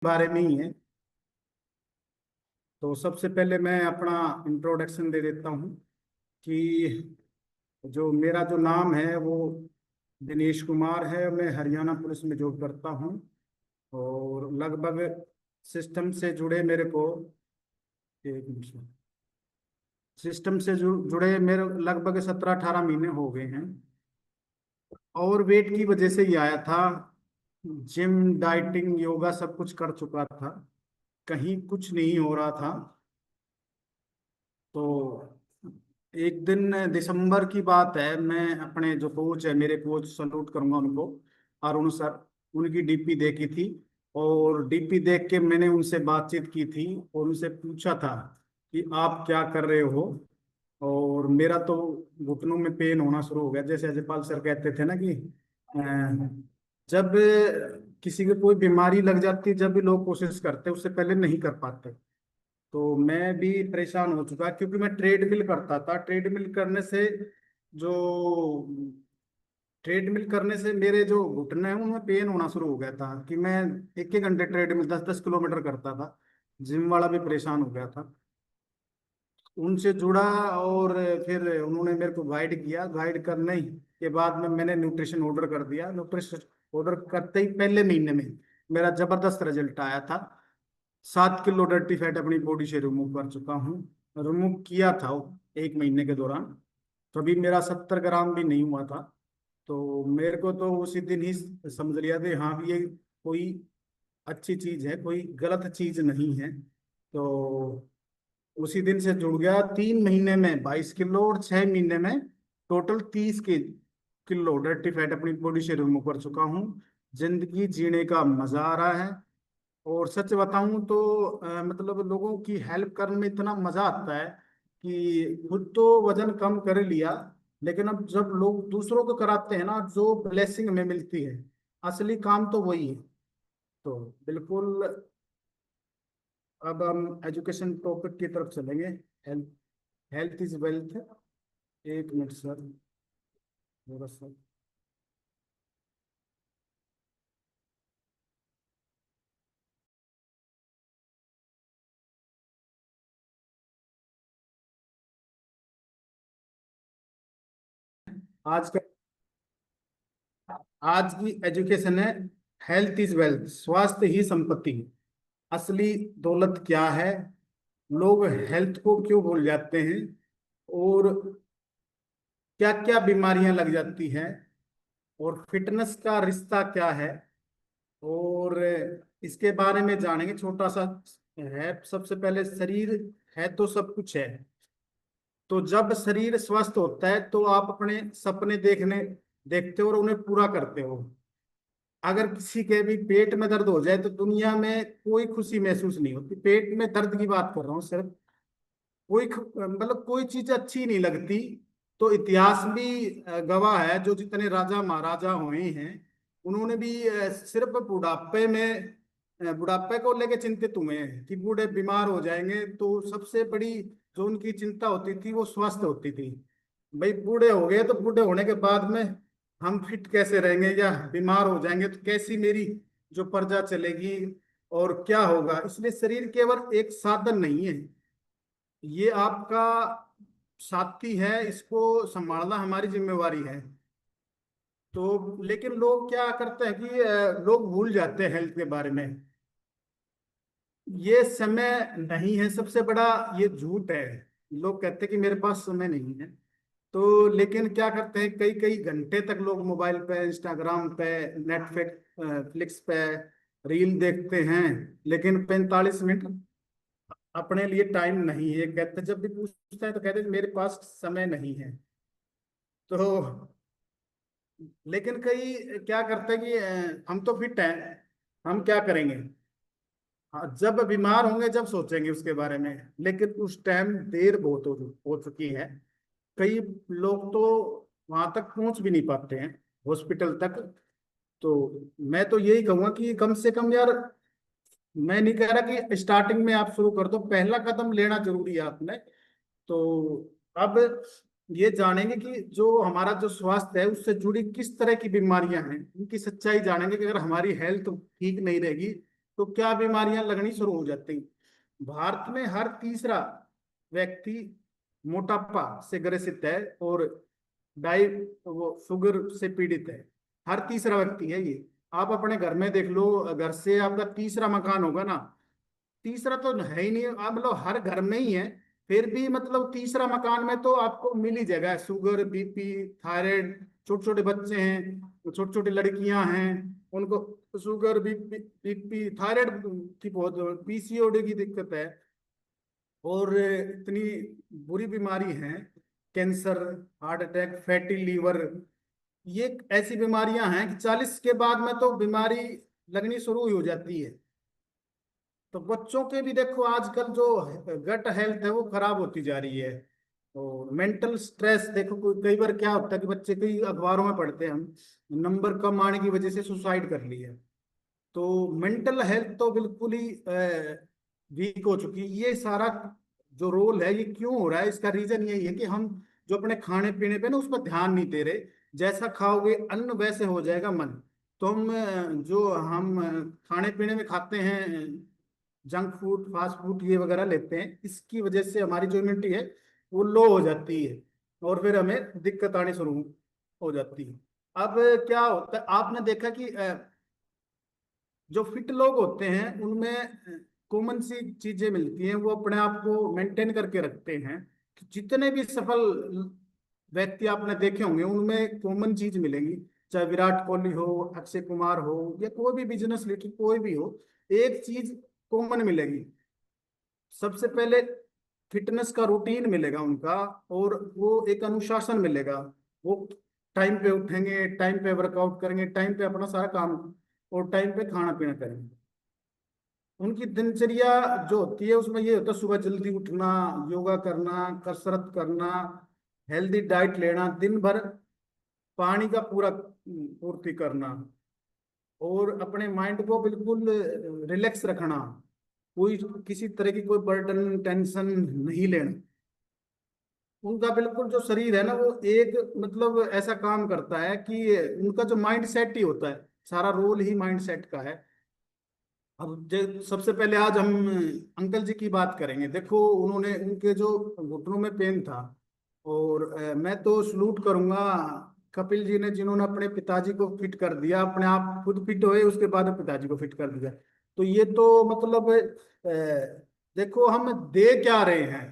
बारे में ही है। तो सबसे पहले मैं अपना इंट्रोडक्शन दे देता हूँ कि जो मेरा जो नाम है वो दिनेश कुमार है। मैं हरियाणा पुलिस में जॉब करता हूँ और लगभग सिस्टम से जुड़े मेरे को एक मिनट सिस्टम से जुड़े मेरे लगभग 17-18 महीने हो गए हैं। और वेट की वजह से ही आया था। जिम, डाइटिंग, योगा सब कुछ कर चुका था, कहीं कुछ नहीं हो रहा था। तो एक दिन दिसंबर की बात है, मैं अपने जो कोच है, मेरे कोच, सलूट करूंगा उनको, अरुण सर, उनकी डीपी देखी थी। और डीपी देख के मैंने उनसे बातचीत की थी और उनसे पूछा था कि आप क्या कर रहे हो। और मेरा तो घुटनों में पेन होना शुरू हो गया। जैसे अजयपाल सर कहते थे ना कि जब किसी को कोई बीमारी लग जाती है, जब भी लोग कोशिश करते हैं, उससे पहले नहीं कर पाते। तो मैं भी परेशान हो चुका, क्योंकि मैं ट्रेडमिल करता था। जो ट्रेडमिल करने से मेरे जो घुटने हैं उनमें पेन होना शुरू हो गया था कि मैं 1-1 घंटे ट्रेडमिल 10-10 किलोमीटर करता था। जिम वाला भी परेशान हो गया था। उनसे जुड़ा और फिर उन्होंने मेरे को गाइड किया। गाइड करने के बाद में मैंने न्यूट्रिशन ऑर्डर कर दिया। न्यूट्रिशन ऑर्डर करते ही पहले महीने में मेरा जबरदस्त रिजल्ट आया था। 7 किलो डर्टी फैट अपनी बॉडी से रिमूव कर चुका हूँ। रिमूव किया था वो 1 महीने के दौरान। कभी मेरा 70 ग्राम भी नहीं हुआ था। तो मेरे को तो उसी दिन ही समझ लिया था, हाँ भी ये कोई अच्छी चीज है, कोई गलत चीज नहीं है। तो उसी दिन से जुड़ गया। 3 महीने में 22 किलो और 6 महीने में टोटल 30 किलो डर्टी फैट अपनी बॉडी से रिमूव कर चुका हूँ। जिंदगी जीने का मजा आ रहा है। और सच बताऊं तो मतलब लोगों की हेल्प करने में इतना मजा आता है कि खुद तो वजन कम कर लिया, लेकिन अब जब लोग दूसरों को कराते हैं ना, जो ब्लेसिंग हमें मिलती है, असली काम तो वही है। तो बिल्कुल, अब हम एजुकेशन टॉपिक की तरफ चलेंगे। Health health is wealth. एक मिनट सर, थोड़ा सा। आज का आज की एजुकेशन है, हेल्थ इज वेल्थ, स्वास्थ्य ही संपत्ति है। असली दौलत क्या है, लोग हेल्थ को क्यों भूल जाते हैं, और क्या क्या बीमारियां लग जाती हैं, और फिटनेस का रिश्ता क्या है, और इसके बारे में जानेंगे। छोटा सा है। सबसे पहले, शरीर है तो सब कुछ है। तो जब शरीर स्वस्थ होता है तो आप अपने सपने देखते हो और उन्हें पूरा करते हो। अगर किसी के भी पेट में दर्द हो जाए तो दुनिया में कोई खुशी महसूस नहीं होती। पेट में दर्द की बात कर रहा हूँ सिर्फ। मतलब कोई चीज अच्छी नहीं लगती। तो इतिहास भी गवाह है, जो जितने राजा महाराजा हुए हैं उन्होंने भी सिर्फ बुढ़ापे को लेके चिंतित हुए हैं कि बूढ़े बीमार हो जाएंगे। तो सबसे बड़ी जो उनकी चिंता होती थी वो स्वास्थ्य होती थी। भाई बूढ़े हो गए तो बूढ़े होने के बाद में हम फिट कैसे रहेंगे, या बीमार हो जाएंगे तो कैसी मेरी जो प्रजा चलेगी, और क्या होगा। इसलिए शरीर केवल एक साधन नहीं है, ये आपका साथी है। इसको संभालना हमारी जिम्मेवारी है। तो लेकिन लोग क्या करते हैं कि लोग भूल जाते हैं हेल्थ के बारे में। ये समय नहीं है, सबसे बड़ा ये झूठ है। लोग कहते हैं कि मेरे पास समय नहीं है। तो लेकिन क्या करते हैं, कई कई घंटे तक लोग मोबाइल पे, इंस्टाग्राम पे, नेटफ्लिक्स फ्लिक्स पे रील देखते हैं, लेकिन 45 मिनट अपने लिए टाइम नहीं है। कहते, जब भी पूछते हैं तो कहते हैं मेरे पास समय नहीं है। तो लेकिन कई क्या करते हैं कि हम तो फिट हैं, हम क्या करेंगे। हाँ, जब बीमार होंगे जब सोचेंगे उसके बारे में। लेकिन उस टाइम देर बहुत हो चुकी है। कई लोग तो वहां तक पहुंच भी नहीं पाते हैं, हॉस्पिटल तक। तो मैं तो यही कहूंगा कि कम से कम यार, मैं नहीं कह रहा कि स्टार्टिंग में आप शुरू कर दो, पहला कदम लेना जरूरी है आपने। तो अब ये जानेंगे कि जो हमारा जो स्वास्थ्य है उससे जुड़ी किस तरह की बीमारियां हैं, उनकी सच्चाई जानेंगे कि अगर हमारी हेल्थ ठीक नहीं रहेगी तो क्या बीमारियां लगनी शुरू हो जाती। भारत में हर तीसरा व्यक्ति मोटापा से ग्रसित है और डाइ वो शुगर से पीड़ित है। हर तीसरा व्यक्ति है ये। आप अपने घर में देख लो, घर से आपका तीसरा मकान होगा ना, तीसरा तो है ही नहीं, आप मतलब हर घर में ही है, फिर भी मतलब तीसरा मकान में तो आपको मिल ही जाएगा शुगर, बीपी, थायराइड। छोटे छोटे बच्चे हैं, छोटी छोटी लड़कियां हैं, उनको शुगर, बीपी, थायराइड की बहुत, पीसीओडी की दिक्कत है, और इतनी बुरी बीमारी है, cancer, heart attack, fatty liver. ये ऐसी बीमारियां हैं कि 40 के बाद में तो बीमारी लगनी शुरू ही हो जाती है। तो बच्चों के भी देखो आजकल जो गट हेल्थ है वो खराब होती जा रही है। और मेंटल स्ट्रेस देखो, कई बार क्या होता है कि बच्चे, कई अखबारों में पढ़ते हैं हम, नंबर कम आने की वजह से सुसाइड कर लिया। तो मेंटल हेल्थ तो बिल्कुल ही वीक हो चुकी है। ये सारा जो रोल है ये क्यों हो रहा है, इसका रीजन यही है कि हम जो अपने खाने पीने पे ना उस पर ध्यान नहीं दे रहे। जैसा खाओगे अन्न वैसे हो जाएगा मन। तो हम जो हम खाने पीने में खाते हैं, जंक फूड, फास्ट फूड ये वगैरह लेते हैं, इसकी वजह से हमारी जो इम्यूनिटी है वो लो हो जाती है, और फिर हमें दिक्कत आनी शुरू हो जाती है। अब क्या होता है, आपने देखा कि जो फिट लोग होते हैं उनमें कॉमन सी चीजें मिलती हैं, वो अपने आप को मेंटेन करके रखते हैं। जितने भी सफल व्यक्ति आपने देखे होंगे उनमें कॉमन चीज मिलेगी। चाहे विराट कोहली हो, अक्षय कुमार हो, या कोई भी बिजनेस लीडर कोई भी हो, एक चीज कॉमन मिलेगी। सबसे पहले फिटनेस का रूटीन मिलेगा उनका, और वो एक अनुशासन मिलेगा। वो टाइम पे उठेंगे, टाइम पे वर्कआउट करेंगे, टाइम पे अपना सारा काम, और टाइम पे खाना पीना करेंगे। उनकी दिनचर्या जो होती है उसमें ये होता है, सुबह जल्दी उठना, योगा करना, कसरत करना, हेल्दी डाइट लेना, दिन भर पानी का पूरा पूर्ति करना, और अपने माइंड को बिल्कुल रिलैक्स रखना। कोई किसी तरह की कोई बर्डन, टेंशन नहीं लेना। उनका बिल्कुल जो शरीर है ना वो एक मतलब ऐसा काम करता है कि उनका जो माइंड सेट ही होता है, सारा रोल ही माइंड सेट का है। अब सबसे पहले आज हम अंकल जी की बात करेंगे। देखो उन्होंने, उनके जो घुटनों में पेन था, और मैं तो सलूट करूंगा कपिल जी ने, जिन्होंने अपने पिताजी को फिट कर दिया, अपने आप खुद फिट हुए उसके बाद पिताजी को फिट कर दिया। तो ये तो मतलब देखो हम दे क्या रहे हैं,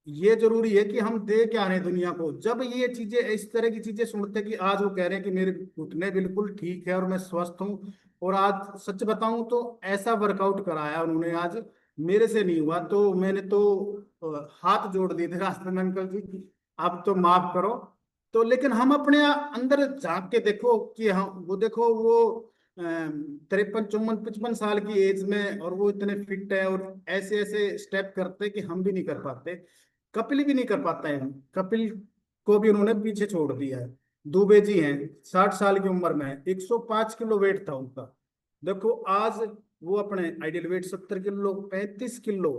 ये जरूरी है कि हम दे क्या रहे हैं दुनिया को। जब ये चीजें, इस तरह की चीजें सुनते कि आज वो कह रहे हैं कि मेरे घुटने बिल्कुल ठीक है और मैं स्वस्थ हूँ, और आज सच बताऊं तो ऐसा वर्कआउट कराया उन्होंने, आज मेरे से नहीं हुआ, तो मैंने तो हाथ जोड़ दिए थे रास्ते में, अंकल जी आप तो माफ करो। तो लेकिन हम अपने अंदर झांक के देखो कि हम, वो देखो वो 53, 54, 55 साल की एज में, और वो इतने फिट है और ऐसे ऐसे स्टेप करते कि हम भी नहीं कर पाते। कपिल भी नहीं कर पाता है, कपिल को भी उन्होंने पीछे छोड़ दिया है। दुबे जी हैं, 60 साल की उम्र में 105 किलो वेट था उनका। देखो आज वो अपने आइडियल वेट 70 किलो, 35 किलो,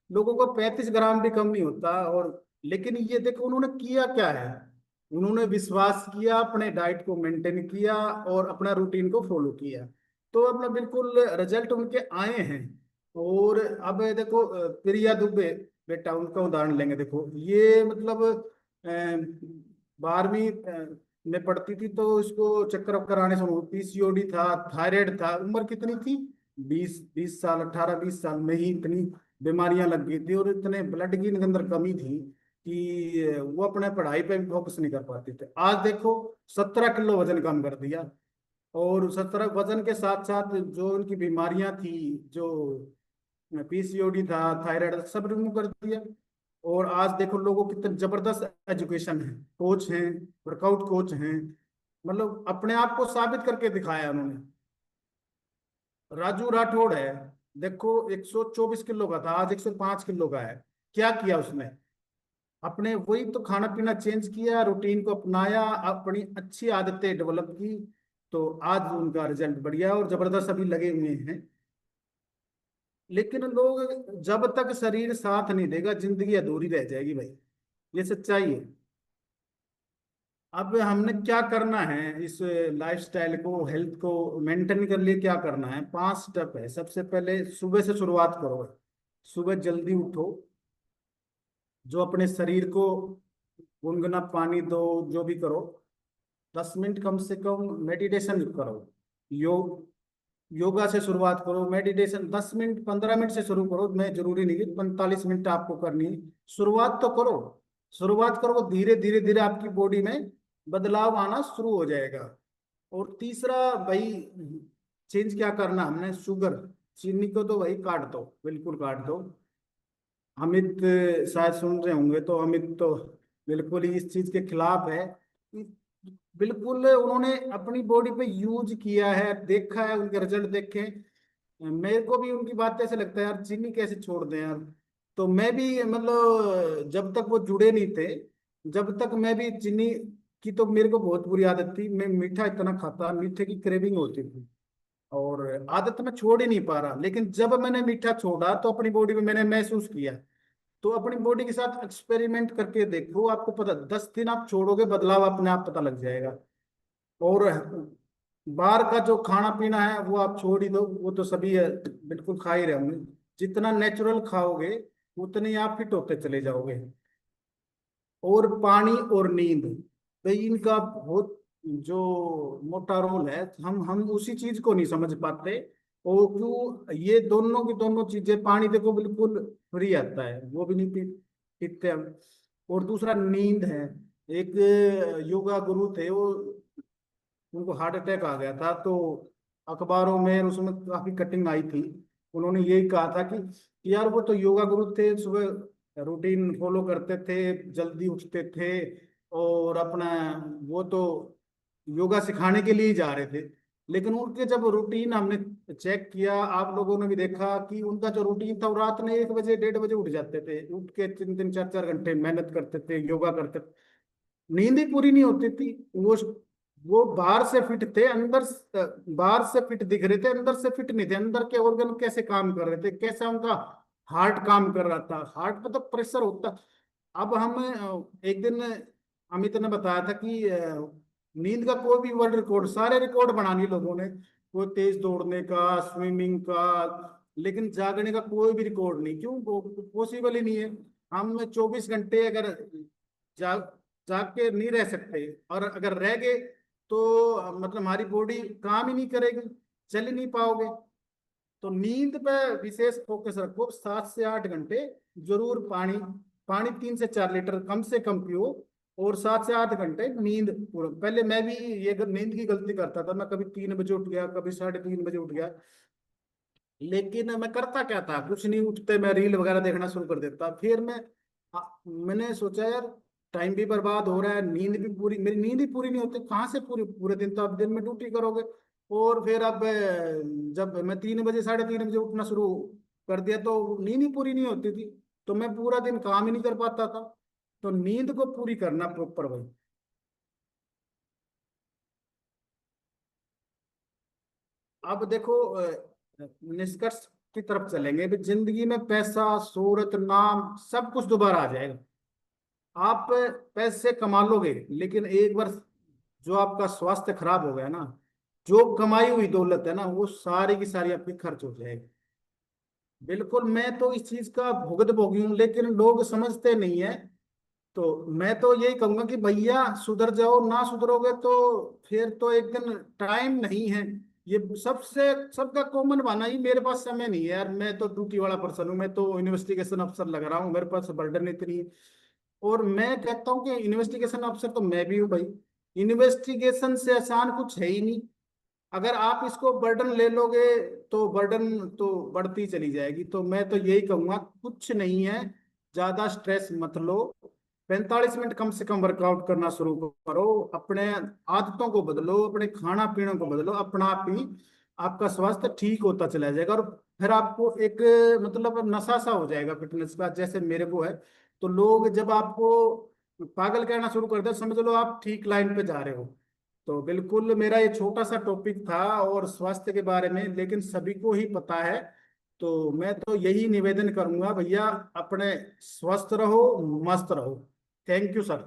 लोगों को 35 ग्राम भी कम नहीं होता। और लेकिन ये देखो उन्होंने किया क्या है, उन्होंने विश्वास किया, अपने डाइट को मेंटेन किया, और अपना रूटीन को फॉलो किया, तो अपना बिल्कुल रिजल्ट उनके आए हैं। और अब देखो प्रिया दुबे बेटा, उनका उदाहरण लेंगे। देखो ये मतलब 12वीं में पढ़ती थी तो इसको चक्कर वक्कर आने से, पीसीओडी था, थायराइड था, उम्र कितनी थी, 20 20 साल, 18 20 साल में ही इतनी बीमारियां लग गई थी, और इतने ब्लड की इनके अंदर कमी थी कि वो अपने पढ़ाई पे भी फोकस नहीं कर पाते थे। आज देखो 17 किलो वजन कम कर दिया, और 17 वजन के साथ साथ जो उनकी बीमारियां थी, जो पीसीओडी था, थायराइड, सब रिमूव कर दिया। और आज देखो लोगों की कितनी जबरदस्त एजुकेशन है, कोच हैं, वर्कआउट कोच हैं, मतलब अपने आप को साबित करके दिखाया उन्होंने। राजू राठौड़ है, देखो 124 किलो का था, आज 105 किलो का है। क्या किया उसने, अपने वही तो खाना पीना चेंज किया, रूटीन को अपनाया, अपनी अच्छी आदतें डेवलप की, तो आज उनका रिजल्ट बढ़िया और जबरदस्त अभी लगे हुए हैं। लेकिन लोग, जब तक शरीर साथ नहीं देगा जिंदगी अधूरी रह जाएगी भाई, ये सच्चाई है। अब हमने क्या करना है, इस लाइफस्टाइल को, हेल्थ को मेंटेन कर लिए क्या करना है? 5 स्टेप है। सबसे पहले सुबह से शुरुआत करो। सुबह जल्दी उठो, जो अपने शरीर को गुनगुना पानी दो, जो भी करो। 10 मिनट कम से कम मेडिटेशन करो। योग योगा से शुरुआत करो। मेडिटेशन 10 मिनट 15 मिनट से शुरू करो, मैं जरूरी नहीं कि 45 मिनट आपको करनी है। शुरुआत तो करो। शुरुआत करो, धीरे धीरे धीरे आपकी बॉडी में बदलाव आना शुरू हो जाएगा। और तीसरा भाई, चेंज क्या करना हमने, शुगर, चीनी को तो भाई काट दो, बिल्कुल काट दो। अमित शायद सुन रहे होंगे, तो अमित तो बिल्कुल ही इस चीज के खिलाफ है। बिल्कुल उन्होंने अपनी बॉडी पे यूज किया है, देखा है, उनके रिजल्ट देखे। मेरे को भी उनकी बात ऐसे लगता है यार, चीनी कैसे छोड़ दें यार। तो मैं भी मतलब जब तक वो जुड़े नहीं थे, जब तक मैं भी चीनी की, तो मेरे को बहुत बुरी आदत थी। मैं मीठा इतना खाता, मीठे की क्रेविंग होती थी, और आदत मैं छोड़ ही नहीं पा रहा। लेकिन जब मैंने मीठा छोड़ा तो अपनी बॉडी में मैंने महसूस किया। तो अपनी बॉडी के साथ एक्सपेरिमेंट करके देखो, आपको पता, 10 दिन आप छोड़ोगे, बदलाव अपने आप पता लग जाएगा। और बाहर का जो खाना पीना है वो आप छोड़ ही दो, वो तो सभी बिल्कुल खा ही रहे होंगे। जितना नेचुरल खाओगे उतने ही आप फिट होते चले जाओगे। और पानी और नींद, तो इनका बहुत जो मोटा रोल है, हम उसी चीज को नहीं समझ पाते। और क्यों, ये दोनों की दोनों चीजें, पानी देखो बिल्कुल फ्री आता है, वो भी नहीं पीते हम। और दूसरा नींद है। एक योगा गुरु थे, वो, उनको हार्ट अटैक आ गया था, तो अखबारों में उसमें काफी कटिंग आई थी। उन्होंने यही कहा था कि यार वो तो योगा गुरु थे, सुबह रूटीन फॉलो करते थे, जल्दी उठते थे, और अपना वो तो योगा सिखाने के लिए ही जा रहे थे। लेकिन उनके जब रूटीन हमने चेक किया, आप लोगों ने भी देखा कि उनका जो रूटीन था, वो रात में 1 बजे 1:30 बजे उठ जाते थे, उठ के 3 3 4 4 घंटे मेहनत करते थे, योगा करते थे। नींद ही पूरी नहीं होती थी। वो बाहर से फिट थे, बाहर से फिट दिख रहे थे, अंदर से फिट नहीं थे। अंदर के ऑर्गन कैसे काम कर रहे थे, कैसा उनका हार्ट काम कर रहा था, हार्ट पे तो प्रेशर होता। अब हम एक दिन अमित ने बताया था कि नींद का कोई भी वर्ल्ड रिकॉर्ड, सारे रिकॉर्ड बना लिए लोगों ने, कोई तेज दौड़ने का, स्विमिंग का, लेकिन जागने का कोई भी रिकॉर्ड नहीं। क्यों? पॉसिबल ही नहीं है। हम 24 घंटे अगर जाग जाग के नहीं रह सकते, और अगर रह गए तो मतलब हमारी बॉडी काम ही नहीं करेगी, चल ही नहीं पाओगे। तो नींद पे विशेष फोकस रखो, 7 से 8 घंटे जरूर पानी, पानी 3 से 4 लीटर कम से कम पियो। और 7 से 8 घंटे नींद पूरा। पहले मैं भी ये नींद की गलती करता था, मैं कभी 3 बजे उठ गया, कभी 3:30 बजे उठ गया। लेकिन मैं करता क्या था, कुछ नहीं, उठते मैं रील वगैरह देखना शुरू कर देता। फिर मैंने सोचा यार, टाइम भी बर्बाद हो रहा है, नींद भी पूरी, मेरी नींद ही पूरी नहीं होती, कहाँ से पूरी? पूरे दिन तो आप दिन में ड्यूटी करोगे। और फिर अब जब मैं 3 बजे 3:30 बजे उठना शुरू कर दिया, तो नींद ही पूरी नहीं होती थी। तो मैं पूरा दिन काम ही नहीं कर पाता था। तो नींद को पूरी करना प्रॉपर भाई। अब देखो, निष्कर्ष की तरफ चलेंगे भी। जिंदगी में पैसा, शोहरत, नाम, सब कुछ दोबारा आ जाएगा। आप पैसे कमा लोगे, लेकिन एक बार जो आपका स्वास्थ्य खराब हो गया ना, जो कमाई हुई दौलत है ना, वो सारी की सारी आपकी खर्च हो जाएगी। बिल्कुल, मैं तो इस चीज का भुगत भोगी हूँ, लेकिन लोग समझते नहीं है। तो मैं तो यही कहूंगा कि भैया सुधर जाओ, ना सुधरोगे तो फिर तो एक दिन टाइम नहीं है। ये सबसे सबका कॉमन बहाना ही, मेरे पास समय नहीं है यार, मैं तो ड्यूटी वाला पर्सन हूँ, मैं तो इन्वेस्टिगेशन अफसर लग रहा हूँ, मेरे पास बर्डन इतनी है। और मैं कहता हूँ कि इन्वेस्टिगेशन अफसर तो मैं भी हूँ भाई। इन्वेस्टिगेशन से आसान कुछ है ही नहीं। अगर आप इसको बर्डन ले लोगे तो बर्डन तो बढ़ती चली जाएगी। तो मैं तो यही कहूंगा, कुछ नहीं है, ज्यादा स्ट्रेस मत लो। 45 मिनट कम से कम वर्कआउट करना शुरू करो, अपने आदतों को बदलो, अपने खाना पीने को बदलो, अपना आप ही आपका स्वास्थ्य ठीक होता चला जाएगा। और फिर आपको एक मतलब नशा सा हो जाएगा फिटनेस का, जैसे मेरे को है। तो लोग जब आपको पागल कहना शुरू कर दे, समझ लो आप ठीक लाइन पे जा रहे हो। तो बिल्कुल मेरा ये छोटा सा टॉपिक था और स्वास्थ्य के बारे में, लेकिन सभी को ही पता है। तो मैं तो यही निवेदन करूंगा भैया, अपने स्वस्थ रहो, मस्त रहो। Thank you sir.